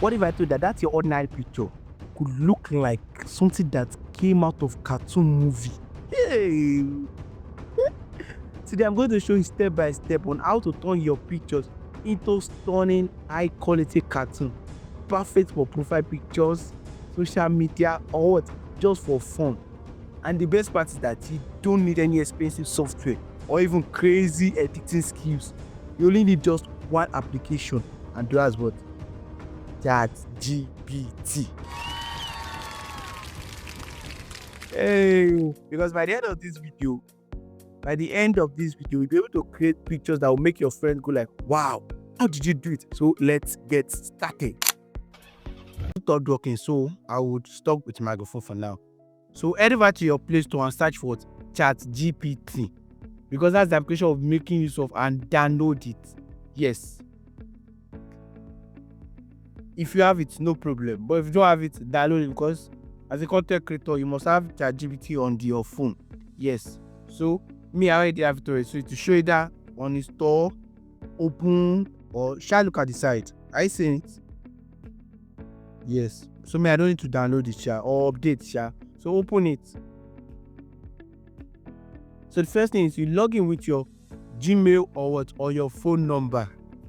What if I told that that's your ordinary picture could look like something that came out of cartoon movie? Hey! Today I'm going to show you step by step on how to turn your pictures into stunning high quality cartoon. Perfect for profile pictures, social media, or what? Just for fun. And the best part is that you don't need any expensive software or even crazy editing skills. You only need just one application, and that's what? ChatGPT. Hey, because by the end of this video, you'll be able to create pictures that will make your friend go like, wow, how did you do it? So let's get started. Stop talking, so I would stop with microphone for now. So head over to your Play Store and search for ChatGPT, because that's the application of making use of, and download it. Yes. If you have it, no problem. But if you don't have it, download it, because as a content creator, you must have ChatGPT on your phone. Yes. So me, I already have it already. So to show you that on the store, open, or shall look at the site. Are you seeing it? Yes. So me, I don't need to download it, or update, So open it. So the first thing is you log in with your Gmail or your phone number.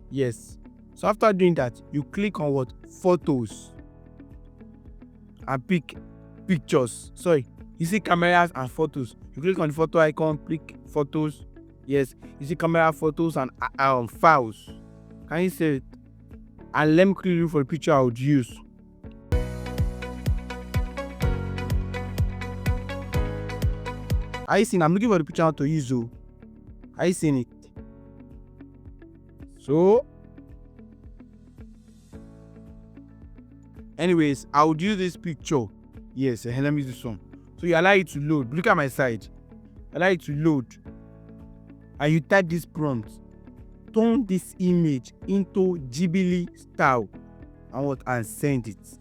Yes. So after doing that, you click on photos and pick pictures. Sorry, you see cameras and photos. You click on the photo icon, click photos. Yes, you see camera, photos, and files. Can you see it? And let me quickly look for the picture I would use. Are you seeing? I'm looking for the picture I want to use. Are you seeing it? So, anyways, I would use this picture. Yes, let me use this one. So you allow it to load. Look at my side. Allow it to load. And you type this prompt. Turn this image into Ghibli style and send it.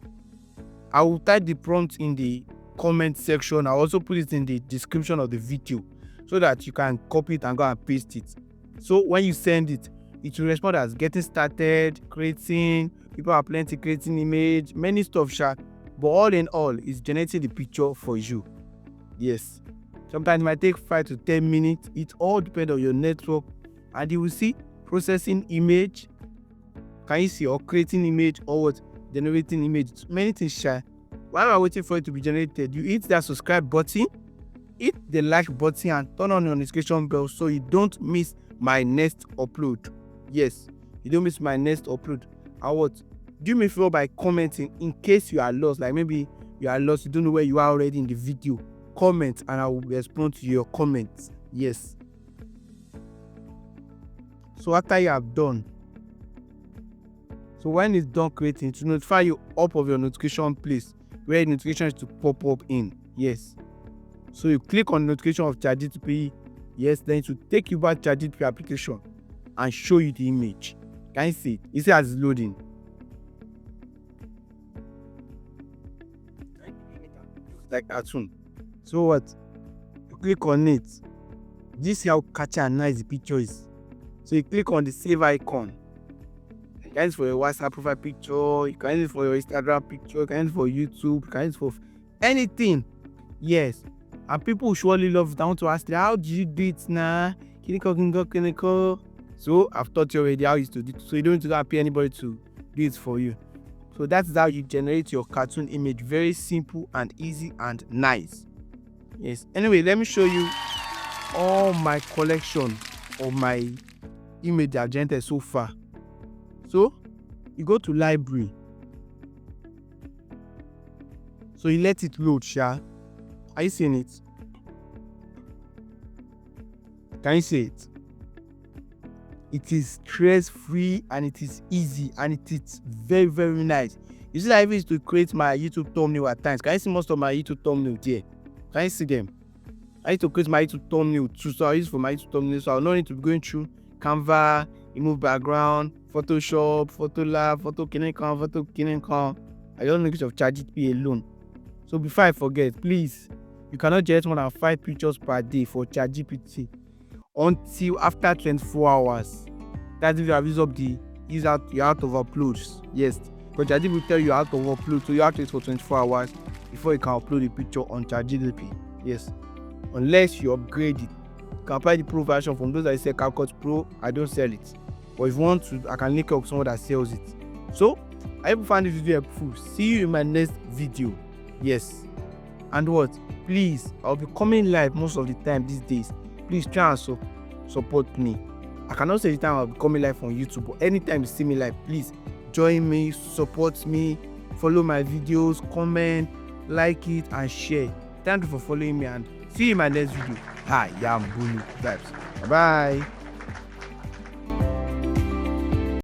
I will type the prompt in the comment section. I'll also put it in the description of the video so that you can copy it and go and paste it. So when you send it, it will respond as getting started, creating, people are plenty creating image, many stuff, but all in all, it's generating the picture for you. Yes. Sometimes it might take 5 to 10 minutes. It all depends on your network. And you will see processing image. Can you see? Or creating image, or generating image. Many things, While we're waiting for it to be generated, you hit that subscribe button, hit the like button, and turn on your notification bell so you don't miss my next upload. Yes, you don't miss my next upload. And do me a favor by commenting in case you are lost. Like maybe you are lost, you don't know where you are already in the video. Comment and I will respond to your comments. Yes. So after you have done, so when it's done creating, to notify you up of your notification place where the notification is to pop up in. Yes. So you click on notification of ChatGPT. Yes, then it will take you back to ChatGPT application and show you the image. Can you see it? You see as it's loading. Like cartoon. So you click on it. This is how catchy and nice the picture is. So you click on the save icon. You can use it for your WhatsApp profile picture, you can use it for your Instagram picture, you can use it for YouTube, you can use it for anything. Yes. And people surely love it. I want to ask you, how do you do it now? So I've taught you already how you to do it. So you don't need to go and pay anybody to do it for you. So that's how you generate your cartoon image. Very simple and easy and nice. Yes. Anyway, let me show you all my collection of my image I've generated so far. So you go to library. So you let it load, Are you seeing it? Can you see it? It is stress-free and it is easy and it is very, very nice. You see, I used to create my YouTube thumbnail at times. Can you see most of my YouTube thumbnail there? Can you see them? I used to create my YouTube thumbnail too, so I use for my YouTube thumbnail. So I'll not need to be going through Canva, remove background, Photoshop, Photolab, Photo Kinecon. I don't know of ChatGPT alone. So before I forget, please, you cannot generate more than 5 pictures per day for ChatGPT until after 24 hours. That's if you have used up you're out of uploads. Yes, But ChatGPT will tell you how to upload, so you have to wait for 24 hours before you can upload a picture on ChatGPT. Yes, unless you upgrade it. You can apply the pro version. From those that say CapCut Pro, I don't sell it. But if you want to, I can link up someone that sells it. So I hope you find this video helpful. See you in my next video. Yes. And what? Please, I'll be coming live most of the time these days. Please try and support me. I cannot say the time I'll be coming live on YouTube, but anytime you see me live, please join me, support me, follow my videos, comment, like it, and share. Thank you for following me, and see you in my next video. Hi, I'm Bulu Vibes. Bye bye.